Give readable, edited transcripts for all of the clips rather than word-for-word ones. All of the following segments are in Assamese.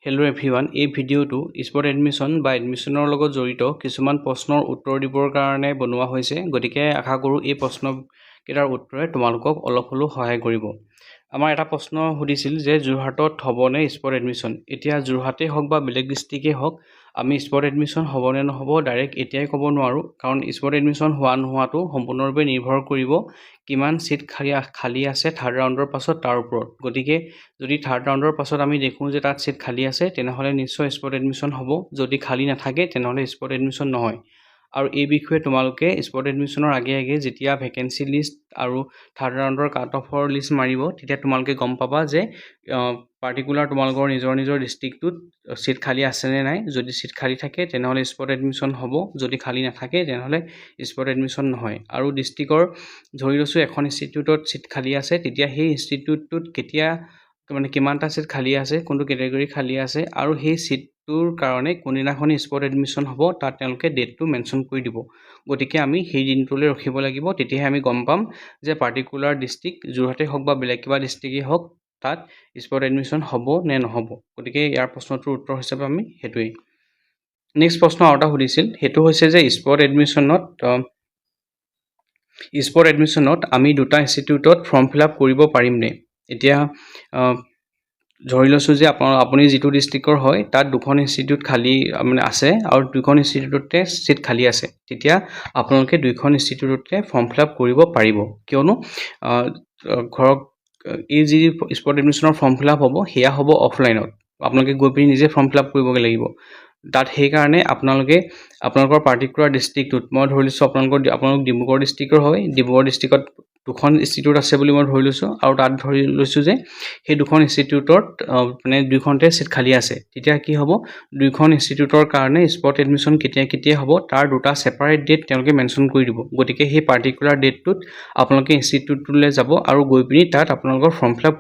হেল্ল' এভৰিৱান, এই ভিডিঅ'টো স্পট এডমিশ্যন বা এডমিশ্যনৰ লগত জড়িত কিছুমান প্ৰশ্নৰ উত্তৰ দিবৰ কাৰণে বনোৱা হৈছে। গতিকে আশা কৰোঁ এই প্ৰশ্নকেইটাৰ উত্তৰে তোমালোকক অলপ হ'লেও সহায় কৰিব। আমাৰ এটা প্ৰশ্ন সুধিছিল যে যোৰহাটত হ'বনে স্পট এডমিশ্যন। এতিয়া যোৰহাটেই হওক বা বেলেগ ডিষ্ট্ৰিক্টেই হওক, আমি স্পট এডমিশ্যন হ'বনে নহ'ব ডাইৰেক্ট এতিয়াই ক'ব নোৱাৰোঁ, কাৰণ স্পট এডমিশ্যন হোৱা নোহোৱাটো সম্পূৰ্ণৰূপে নিৰ্ভৰ কৰিব কিমান ছিট খালী আছে থাৰ্ড ৰাউণ্ডৰ পাছত তাৰ ওপৰত। গতিকে যদি থাৰ্ড ৰাউণ্ডৰ পাছত আমি দেখোঁ যে তাত ছিট খালী আছে, তেনেহ'লে নিশ্চয় স্পট এডমিশ্যন হ'ব। যদি খালী নাথাকে তেনেহ'লে স্পট এডমিশ্যন নহয়। আৰু এই বিষয়ে তোমালোকে স্পট এডমিশ্যনৰ আগে আগে যেতিয়া ভেকেঞ্চি লিষ্ট আৰু থাৰ্ড ৰাউণ্ডৰ কাট অফৰ লিষ্ট মাৰিব, তেতিয়া তোমালোকে গম পাবা যে পাৰ্টিকুলাৰ তোমালোকৰ নিজৰ ডিষ্ট্ৰিক্টটোত ছিট খালী আছেনে নাই। যদি ছিট খালী থাকে তেনেহ'লে স্পট এডমিশ্যন হ'ব, যদি খালী নাথাকে তেনেহ'লে স্পট এডমিশ্যন নহয়। আৰু ডিষ্ট্ৰিক্টৰ ধৰি লৈছোঁ এখন ইনষ্টিটিউটত ছিট খালী আছে, তেতিয়া সেই ইনষ্টিটিউটটোত কিমানটা ছিট খালী আছে, কোনটো কেটেগৰী খালী আছে, আৰু সেই ছিটটোৰ কাৰণে কোনদিনাখন স্পট এডমিশ্যন হ'ব তাত তেওঁলোকে ডেটটো মেনশ্যন কৰি দিব। গতিকে আমি সেই দিনটোলৈ ৰখিব লাগিব, তেতিয়াহে আমি গম পাম যে পাৰ্টিকুলাৰ ডিষ্ট্ৰিক্ট যোৰহাটেই হওক বা বেলেগ কিবা ডিষ্ট্ৰিক্টেই হওক তাত স্পট এডমিশ্যন হ'ব নে নহ'ব। গতিকে ইয়াৰ প্ৰশ্নটোৰ উত্তৰ হিচাপে আমি সেইটোৱেই। নেক্সট প্ৰশ্ন আৰু এটা সুধিছিল, সেইটো হৈছে যে স্পট এডমিশ্যনত আমি দুটা ইনষ্টিটিউটত ফৰ্ম ফিল আপ কৰিব পাৰিমনে। এতিয়া ধৰি লৈছোঁ যে আপুনি যিটো ডিষ্ট্ৰিক্টৰ হয় তাত দুখন ইনষ্টিটিউট খালী আছে আৰু দুইখন ইনষ্টিটিউটতে ছিট খালী আছে, তেতিয়া আপোনালোকে দুইখন ইনষ্টিটিউটতে ফৰ্ম ফিল আপ কৰিব পাৰিব। কিয়নো এই যি স্পট এডমিশ্যনৰ ফৰ্ম ফিল আপ হ'ব সেয়া হ'ব অফলাইনত। আপোনালোকে গৈ পিনি নিজে ফৰ্ম ফিল আপ কৰিবগৈ লাগিব তাত। সেইকাৰণে আপোনালোকৰ পাৰ্টিকুলাৰ ডিষ্ট্ৰিক্টটোত, মই ধৰি লৈছোঁ আপোনালোক ডিব্ৰুগড় ডিষ্ট্ৰিক্টৰ হয়, ডিব্ৰুগড় ডিষ্ট্ৰিক্টত দুখন ইনষ্টিটিউট আছে বুলি মই ধৰি লৈছোঁ, আৰু তাত ধৰি লৈছোঁ যে সেই দুখন ইনষ্টিটিউটত দুইখনতে ছিট খালী আছে। তেতিয়া কি হ'ব, দুইখন ইনষ্টিটিউটৰ কাৰণে স্পট এডমিশ্যন কেতিয়া হ'ব তাৰ দুটা ছেপাৰেট ডেট তেওঁলোকে মেনশ্যন কৰি দিব। গতিকে সেই পাৰ্টিকুলাৰ ডেটটোত আপোনালোকে ইনষ্টিটিউটটোলৈ যাব আৰু গৈ পিনি তাত আপোনালোকৰ ফৰ্ম ফিল আপ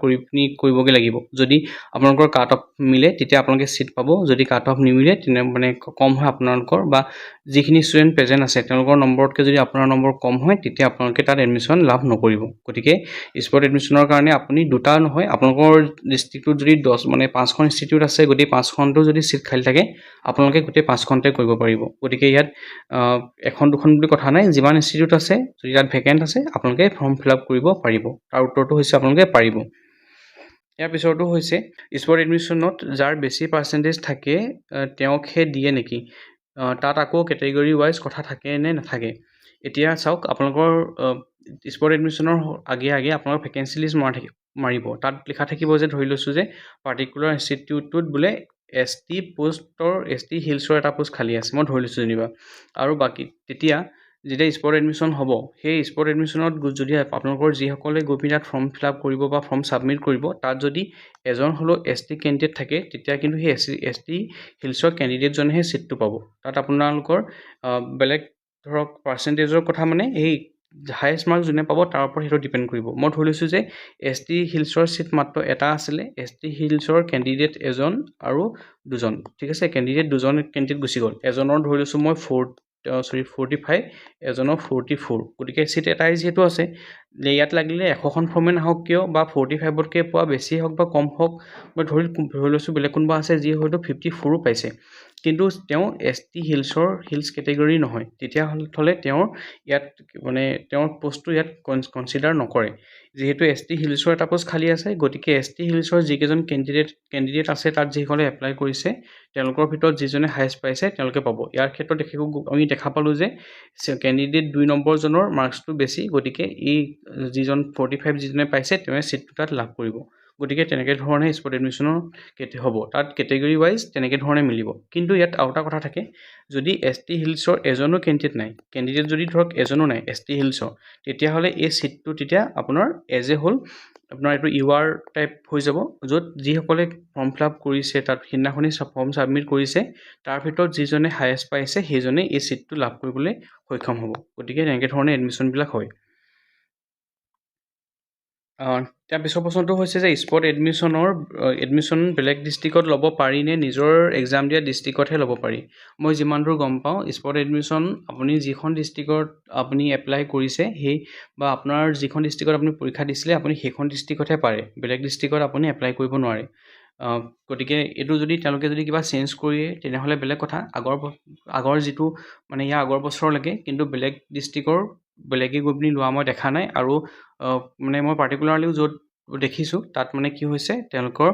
কৰিবগৈ লাগিব। যদি আপোনালোকৰ কাট অফ মিলে তেতিয়া আপোনালোকে ছিট পাব, যদি কাট অফ নিমিলে কম হয় আপোনালোকৰ, বা যিখিনি ষ্টুডেণ্ট প্ৰেজেণ্ট আছে তেওঁলোকৰ নম্বৰতকৈ যদি আপোনাৰ নম্বৰ কম হয় তেতিয়া আপোনালোকে তাত এডমিশ্যন লাভ নকৰিব। গতিকে স্পট এডমিশ্যনৰ কাৰণে আপুনি দুটা নহয়, আপোনালোকৰ ডিষ্ট্ৰিক্টটোত যদি 5খন ইনষ্টিটিউট আছে, গোটেই 5খনতো যদি ছিট খালী থাকে আপোনালোকে গোটেই 5খনতে কৰিব পাৰিব। গতিকে ইয়াত এখন দুখন বুলি কথা নাই, যিমান ইনষ্টিটিউট আছে যদি তাত ভেকেণ্ট আছে আপোনালোকে ফৰ্ম ফিল আপ কৰিব পাৰিব। তাৰ উত্তৰটো হৈছে আপোনালোকে পাৰিব। ইয়াৰ পিছৰটো হৈছে স্পট এডমিশ্যনত যাৰ বেছি পাৰ্চেণ্টেজ থাকে তেওঁকহে দিয়ে নেকি। তাত আকৌ কেটেগৰী ৱাইজ কথা থাকে নে নাথাকে। এতিয়া চাওক, আপোনালোকৰ স্পট এডমিশ্যনৰ আগে আপোনালোকৰ ভেকেঞ্চি লিষ্ট মাৰিব, তাত লিখা থাকিব যে ধৰি লৈছোঁ যে পাৰ্টিকুলাৰ ইনষ্টিটিউটটোত বোলে এছ টি হিলছৰ এটা পোষ্ট খালী আছে, মই ধৰি লৈছোঁ যেনিবা। আৰু বাকী তেতিয়া যেতিয়া স্পট এডমিশ্যন হ'ব, সেই স্পট এডমিশ্যনত যদি আপোনালোকৰ যিসকলে গৈ পিনি তাত ফৰ্ম ফিল আপ কৰিব বা ফৰ্ম ছাবমিট কৰিব, তাত যদি এজন হ'লেও এছ টি কেণ্ডিডেট থাকে তেতিয়া কিন্তু সেই এছ টি হিলছৰ কেণ্ডিডেটজনেহে ছিটটো পাব। তাত আপোনালোকৰ বেলেগ ধৰক পাৰ্চেণ্টেজৰ কথা সেই হায়েষ্ট মাৰ্ক যোনে পাব তাৰ ওপৰত সেইটো ডিপেণ্ড কৰিব। মই ধৰি লৈছোঁ যে এছ টি হিলছৰ ছিট মাত্ৰ এটা আছিলে, এছ টি হিলছৰ কেণ্ডিডেট এজন আৰু দুজন, ঠিক আছে, দুজন কেণ্ডিডেট গুচি গ'ল। এজনৰ ধৰি লৈছোঁ মই 45, এজনৰ 44, গতিকে ছিট এটাই যিহেতু আছে, ইয়াত লাগিলে 100খন ফৰ্মে নাহওক কিয় বা 45তকৈ পোৱা বেছি হওক বা কম হওক, মই ধৰি লৈছোঁ বেলেগ কোনোবা আছে যি হয়তো 54 পাইছে, কিন্তু তেওঁ এছ টি হিলছ কেটেগৰী নহয়, তেতিয়াহ'লে তেওঁৰ পষ্টটো ইয়াত কনচিডাৰ নকৰে। যিহেতু এছ টি হিলছৰ এটা পোষ্ট খালী আছে, গতিকে এছ টি হিলছৰ যিকেইজন কেণ্ডিডেট আছে তাত যিসকলে এপ্লাই কৰিছে তেওঁলোকৰ ভিতৰত যিজনে হায়েষ্ট পাইছে তেওঁলোকে পাব। ইয়াৰ ক্ষেত্ৰত আমি দেখা পালোঁ যে কেণ্ডিডেট 2 নম্বৰজনৰ মাৰ্কছটো বেছি, গতিকে এই যিজন 45 যিজনে পাইছে তেওঁৱে ছিটটো তাত লাভ কৰিব। গতিকে তেনেকৈ ধৰণে স্পট এডমিশ্যনৰ হ'ব, তাত কেটেগৰী ৱাইজ তেনেকৈ ধৰণে মিলিব। কিন্তু ইয়াত আৰু এটা কথা থাকে, যদি এছ টি হিলছৰ এজনো কেণ্ডিডেট যদি ধৰক এজনো নাই এছ টি হিলছৰ, তেতিয়াহ'লে এই ছিটটো তেতিয়া আপোনাৰ আপোনাৰ এইটো UR টাইপ হৈ যাব, য'ত যিসকলে ফৰ্ম ফিল আপ কৰিছে তাত সিদিনাখনি ফৰ্ম ছাবমিট কৰিছে তাৰ ভিতৰত যিজনে হায়েষ্ট পাইছে সেইজনে এই ছিটটো লাভ কৰিবলৈ সক্ষম হ'ব। গতিকে তেনেকৈ ধৰণে এডমিশ্যনবিলাক হয়। তাৰ পিছৰ প্ৰশ্নটো হৈছে যে স্পট এডমিশ্যন বেলেগ ডিষ্ট্ৰিক্টত ল'ব পাৰি নে নিজৰ এক্সাম দিয়া ডিষ্ট্ৰিক্টতহে ল'ব পাৰি। মই যিমান দূৰ গম পাওঁ, স্পট এডমিশ্যন আপুনি যিখন ডিষ্ট্ৰিক্টত আপুনি এপ্লাই কৰিছে বা আপোনাৰ যিখন ডিষ্ট্ৰিক্টত আপুনি পৰীক্ষা দিছিলে আপুনি সেইখন ডিষ্ট্ৰিক্টতহে পাৰে, বেলেগ ডিষ্ট্ৰিক্টত আপুনি এপ্লাই কৰিব নোৱাৰে। গতিকে এইটো যদি তেওঁলোকে যদি কিবা চেঞ্জ কৰি তেনেহ'লে বেলেগ কথা, আগৰ যিটো মানে ইয়াৰ আগৰ বছৰলৈকে কিন্তু বেলেগ ডিষ্ট্ৰিক্টৰ বেলেগে গৈ পিনি লোৱা মই দেখা নাই। আৰু মানে মই পাৰ্টিকুলাৰলিও য'ত দেখিছোঁ তাত মানে কি হৈছে, তেওঁলোকৰ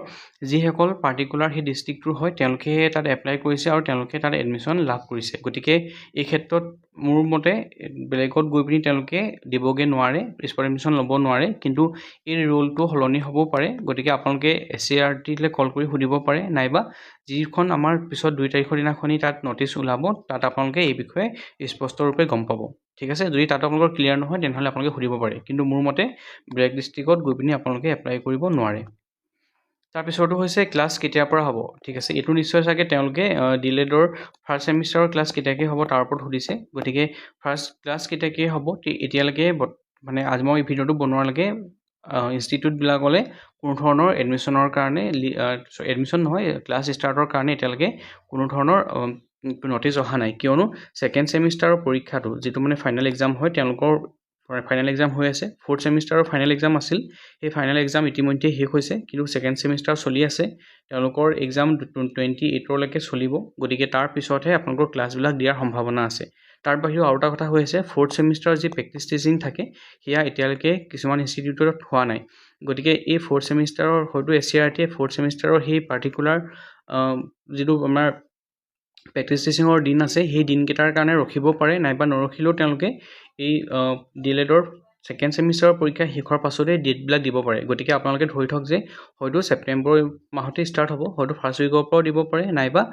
যিসকল পাৰ্টিকুলাৰ সেই ডিষ্ট্ৰিক্টটোৰ হয় তেওঁলোকে তাত এপ্লাই কৰিছে আৰু তেওঁলোকে তাত এডমিশ্যন লাভ কৰিছে। গতিকে এই ক্ষেত্ৰত মোৰ মতে বেলেগত গৈ পিনি তেওঁলোকে দিবগৈ নোৱাৰে, স্পট এডমিশ্যন ল'ব নোৱাৰে। কিন্তু এই ৰোলটো সলনি হ'বও পাৰে। গতিকে আপোনালোকে SCERTলৈ কল কৰি সুধিব পাৰে, নাইবা যিখন আমাৰ পিছত 2 তাৰিখৰ দিনাখনি তাত নটিচ ওলাব তাত আপোনালোকে এই বিষয়ে স্পষ্টৰূপে গম পাব। ঠিক আছে, যদি তাত আপোনালোকৰ ক্লিয়াৰ নহয় তেনেহ'লে আপোনালোকে সুধিব পাৰে। কিন্তু মোৰ মতে বেলেগ ডিষ্ট্ৰিক্টত গৈ পিনি আপোনালোকে এপ্লাই কৰিব নোৱাৰে। তাৰপিছতো হৈছে ক্লাছ কেতিয়াৰ পৰা হ'ব। ঠিক আছে, এইটো নিশ্চয় চাগে তেওঁলোকে ডিলেডৰ ফাৰ্ষ্ট ছেমিষ্টাৰৰ ক্লাছ কেতিয়াকৈ হ'ব তাৰ ওপৰত সুধিছে। গতিকে ফাৰ্ষ্ট ক্লাছ কেতিয়াকৈ হ'ব এতিয়ালৈকে মানে আজি মই এই ভিডিঅ'টো বনোৱালৈকে ইনষ্টিটিউটবিলাকলৈ কোনো ধৰণৰ এডমিশ্যনৰ কাৰণে এডমিশ্যন নহয়, ক্লাছ ষ্টাৰ্টৰ কাৰণে এতিয়ালৈকে কোনো ধৰণৰ নটিচ অহা নাই। কিয়নো ছেকেণ্ড ছেমিষ্টাৰৰ পৰীক্ষাটো যিটো মানে ফাইনেল এক্সাম হয়, তেওঁলোকৰ ফাইনেল এক্সাম হৈ আছে। 4th ছেমিষ্টাৰৰ ফাইনেল এক্সাম আছিল, সেই ফাইনেল এক্সাম ইতিমধ্যে শেষ হৈছে, কিন্তু ছেকেণ্ড ছেমিষ্টাৰ চলি আছে। তেওঁলোকৰ এক্সাম 28লৈকে চলিব। গতিকে তাৰ পিছতহে আপোনালোকৰ ক্লাছবিলাক দিয়াৰ সম্ভাৱনা আছে। তাৰ বাহিৰেও আৰু এটা কথা হৈ আছে, 4th ছেমিষ্টাৰৰ যি প্ৰেক্টিছ টিচিং থাকে সেয়া এতিয়ালৈকে কিছুমান ইনষ্টিটিউটত হোৱা নাই। গতিকে এই 4th ছেমিষ্টাৰৰ হয়তো SCERTয়ে 4th ছেমিষ্টাৰৰ সেই পাৰ্টিকুলাৰ যিটো আমাৰ প্ৰেক্টিছ টিচিঙৰ দিন আছে সেই দিনকেইটাৰ কাৰণে ৰখিব পাৰে, নাইবা নৰখিলেও তেওঁলোকে এই ডিলেডৰ ছেকেণ্ড ছেমিষ্টাৰৰ পৰীক্ষা শেষৰ পাছতেই ডেটবিলাক দিব পাৰে। গতিকে আপোনালোকে ধৰি থওক যে হয়তো ছেপ্টেম্বৰ মাহতেই ষ্টাৰ্ট হ'ব, হয়তো ফাৰ্ষ্ট উইকৰ পৰাও দিব পাৰে, নাইবা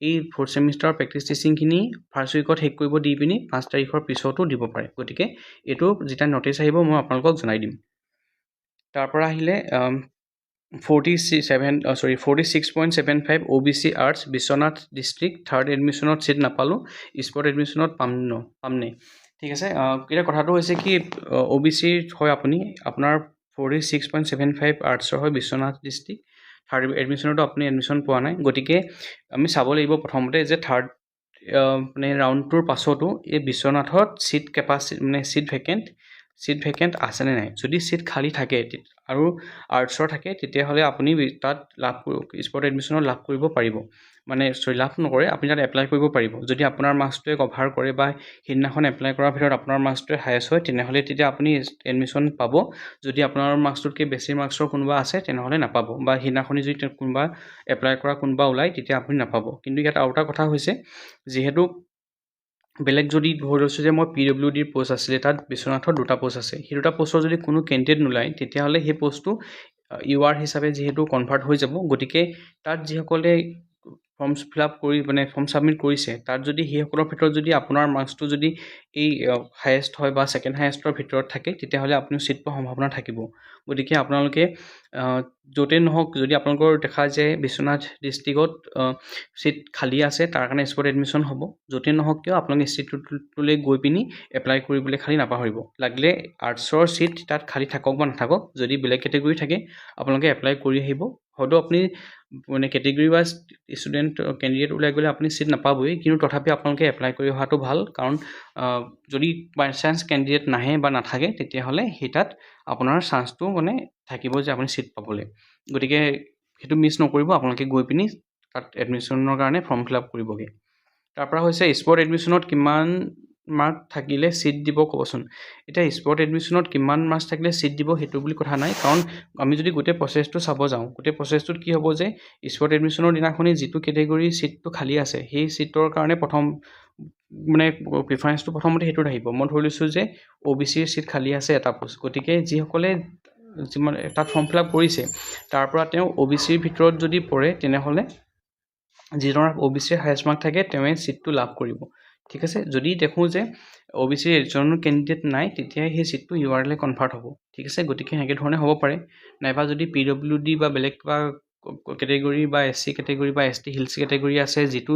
এই 4th ছেমিষ্টাৰৰ প্ৰেক্টিছ টিচিংখিনি ফাৰ্ষ্ট উইকত শেষ কৰিব দি পিনি 5 তাৰিখৰ পিছতো দিব পাৰে। গতিকে এইটো যেতিয়া নটিচ আহিব মই আপোনালোকক জনাই দিম। তাৰপৰা আহিলে 46.75 OBC arts Biswanath district third এডমিশ্যনত ছিট নাপালোঁ, স্পট এডমিশ্যনত পামনে? ঠিক আছে, এতিয়া কথাটো হৈছে কি, OBCৰ হয় আপুনি, আপোনাৰ 46.75 আৰ্টছৰ হয় বিশ্বনাথ ডিষ্ট্ৰিক্ট, থাৰ্ড এডমিশ্যনতো আপুনি এডমিশ্যন পোৱা নাই। গতিকে আমি চাব লাগিব প্ৰথমতে যে থাৰ্ড মানে ৰাউণ্ডটোৰ পাছতো এই বিশ্বনাথত ছিট কেপাচিটি মানে ছিট ভেকেণ্ট আছেনে নাই। যদি ছিট খালী থাকে আৰু আৰ্টছৰ থাকে তেতিয়াহ'লে আপুনি তাত স্পট এডমিশ্যনত লাভ কৰিব পাৰিব, মানে লাভ নকৰে, আপুনি তাত এপ্লাই কৰিব পাৰিব। যদি আপোনাৰ মাৰ্কছটোৱে কভাৰ কৰে বা সেইদিনাখন এপ্লাই কৰাৰ ভিতৰত আপোনাৰ মাৰ্কছটোৱে হায়েষ্ট হয় তেনেহ'লে তেতিয়া আপুনি এডমিশ্যন পাব। যদি আপোনাৰ মাৰ্কছটোতকৈ বেছি মাৰ্কছৰ কোনোবা আছে তেনেহ'লে নাপাব, বা সেইদিনাখনি যদি কোনোবা এপ্লাই কৰা কোনোবা ওলায় তেতিয়া আপুনি নাপাব। কিন্তু ইয়াত আৰু এটা কথা হৈছে, যিহেতু বেলেগ যদি ধৰি লৈছোঁ যে মই PWDৰ পষ্ট আছিলে, তাত বিশ্বনাথত 2টা পষ্ট আছে, সেই 2টা পষ্টৰ যদি কোনো কেণ্ডিডেট নোলায় তেতিয়াহ'লে সেই পষ্টটো UR হিচাপে যিহেতু কনভাৰ্ট হৈ যাব। গতিকে তাত যিসকলে ফৰ্ম ফিল আপ কৰি মানে ফৰ্ম ছাবমিট কৰিছে, তাত যদি সেইসকলৰ ভিতৰত যদি আপোনাৰ মাৰ্কছটো যদি এই হায়েষ্ট হয় বা ছেকেণ্ড হায়েষ্টৰ ভিতৰত থাকে তেতিয়াহ'লে আপুনি ছিট পোৱাৰ সম্ভাৱনা থাকিব। গতিকে আপোনালোকে য'তেই নহওক, যদি আপোনালোকৰ দেখা যায় বিশ্বনাথ ডিষ্ট্ৰিক্টত ছিট খালী আছে তাৰ কাৰণে স্পট এডমিশ্যন হ'ব, য'তেই নহওক কিয় আপোনালোকে ইনষ্টিটিউটলৈ গৈ পিনি এপ্লাই কৰিবলৈ খালী নাপাহৰিব। লাগিলে আৰ্টছৰ ছিট তাত খালী থাকক বা নাথাকক, যদি বেলেগ কেটেগৰী থাকে আপোনালোকে এপ্লাই কৰি আহিব। হয়তো আপুনি মানে কেটেগৰী ৱাইজ ষ্টুডেণ্ট কেণ্ডিডেট ওলাই গ'লে আপুনি ছিট নাপাবই, কিন্তু তথাপি আপোনালোকে এপ্লাই কৰি অহাটো ভাল। কাৰণ যদি বাই চান্স কেণ্ডিডেট নাহে বা নাথাকে তেতিয়াহ'লে সেই তাত আপোনাৰ চান্সটো মানে থাকিব যে আপুনি ছিট পাবলৈ। গতিকে সেইটো মিছ নকৰিব, আপোনালোকে গৈ পিনি তাত এডমিশ্যনৰ কাৰণে ফৰ্ম ফিল আপ কৰিবগৈ। তাৰপৰা হৈছে স্পট এডমিশ্যনত কিমান মাৰ্ক থাকিলে ছিট দিব ক'বচোন। এতিয়া স্পট এডমিশ্যনত কিমান মাৰ্কছ থাকিলে ছিট দিব সেইটো বুলি কথা নাই, কাৰণ আমি যদি গোটেই প্ৰচেছটো চাব যাওঁ, গোটেই প্ৰচেছটোত কি হ'ব যে স্পট এডমিশ্যনৰ দিনাখনি যিটো কেটেগৰীৰ ছিটটো খালী আছে সেই ছিটৰ কাৰণে প্ৰথম মানে প্ৰিফাৰেঞ্চটো প্ৰথমতে সেইটোত আহিব। মই ধৰি লৈছোঁ যে OBCৰ ছিট খালী আছে এটা পোষ্ট, গতিকে যিসকলে যিমান তাত ফৰ্ম ফিল আপ কৰিছে তাৰ পৰা তেওঁ OBCৰ ভিতৰত যদি পৰে তেনেহ'লে যিজনৰ OBCৰ হায়েষ্ট মাৰ্ক থাকে তেওঁৱে ছিটটো লাভ কৰিব। ঠিক আছে, যদি দেখোঁ যে OBCৰ এজনো কেণ্ডিডেট নাই তেতিয়া সেই ছিটটো URলৈ কনভাৰ্ট হ'ব। ঠিক আছে, গতিকে সেনেকৈ ধৰণে হ'ব পাৰে, নাইবা যদি PWD বা বেলেগ কিবা কেটেগৰী বা SC কেটেগৰী বা ST হিলছ কেটেগৰী আছে, যিটো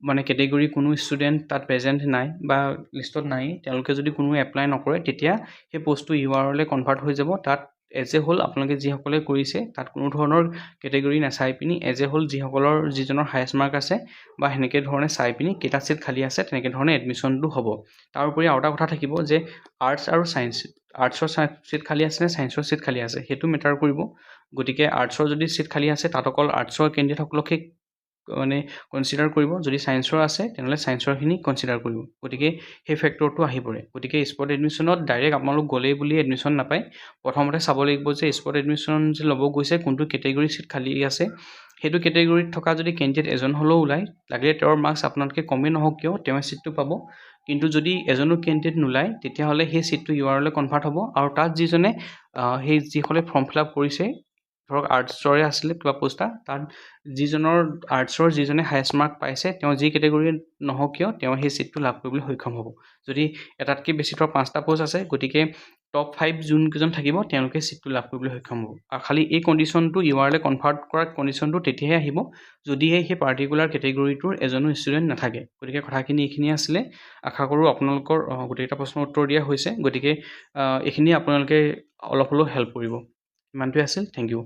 মানে কেটেগৰী কোনো ষ্টুডেণ্ট তাত প্ৰেজেণ্ট নাই বা লিষ্টত নাই, তেওঁলোকে যদি কোনো এপ্লাই নকৰে তেতিয়া সেই পষ্টটো URলৈ কনভাৰ্ট হৈ যাব। তাত এজ এ হোল আপোনালোকে যিসকলে কৰিছে তাত কোনো ধৰণৰ কেটেগৰী নাচাই পিনি এজ এ হোল যিজনৰ হায়েষ্ট মাৰ্ক আছে বা সেনেকৈ ধৰণে চাই পিনি কেইটা ছিট খালী আছে তেনেকৈ ধৰণে এডমিশ্যনটো হ'ব। তাৰোপৰি আৰু এটা কথা থাকিব যে আৰ্টছ আৰু ছায়েঞ্চ, আৰ্টছৰ ছিট খালী আছে নে ছায়েঞ্চৰ ছিট খালী আছে সেইটো মেটাৰ কৰিব। গতিকে আৰ্টছৰ যদি ছিট খালী আছে তাত অকল আৰ্টছৰ কেণ্ডিডেটসকলকহে মানে কনচিডাৰ কৰিব, যদি ছায়েন্সৰ আছে তেনেহ'লে ছায়েন্সৰখিনি কনচিডাৰ কৰিব। গতিকে সেই ফেক্টৰটো আহি পৰে। গতিকে স্পট এডমিশ্যনত ডাইৰেক্ট আপোনালোক গ'লেই বুলি এডমিশ্যন নাপায়। প্ৰথমতে চাব লাগিব যে স্পট এডমিশ্যন যে ল'ব গৈছে কোনটো কেটেগৰী ছিট খালী আছে, সেইটো কেটেগৰীত থকা যদি কেণ্ডিডেট এজন হ'লেও ওলায়, লাগিলে তেওঁৰ মাৰ্কছ আপোনাতকৈ কমেই নহওক কিয় তেওঁ ছিটটো পাব। কিন্তু যদি এজনো কেণ্ডিডেট নোলায় তেতিয়াহ'লে সেই ছিটটো URলৈ কনভাৰ্ট হ'ব, আৰু তাত যিজনে সেই যিসকলে ফৰ্ম ফিল আপ কৰিছে, ধৰক আৰ্টছৰে আছিলে কিবা পোষ্ট, তাত যিজনৰ আৰ্টছৰ যিজনে হায়েষ্ট মাৰ্ক পাইছে তেওঁ যি কেটেগৰী নহওক কিয় তেওঁ সেই ছিটটো লাভ কৰিবলৈ সক্ষম হ'ব। যদি এটাতকৈ বেছি ধৰক 5টা পোষ্ট আছে, গতিকে টপ 5 যোনকেইজন থাকিব তেওঁলোকে ছিটটো লাভ কৰিবলৈ সক্ষম হ'ব। আৰু খালি এই কণ্ডিশ্যনটো URলৈ কনভাৰ্ট কৰা কণ্ডিশ্যনটো তেতিয়াহে আহিব যদিহে সেই পাৰ্টিকুলাৰ কেটেগৰীটোৰ এজনো ষ্টুডেণ্ট নাথাকে। গতিকে কথাখিনি এইখিনিয়ে আছিলে। আশা কৰোঁ আপোনালোকৰ গোটেইকেইটা প্ৰশ্নৰ উত্তৰ দিয়া হৈছে। গতিকে এইখিনি আপোনালোকে অলপ হ'লেও হেল্প কৰিব। ইমানটোৱে আছিল। Thank U.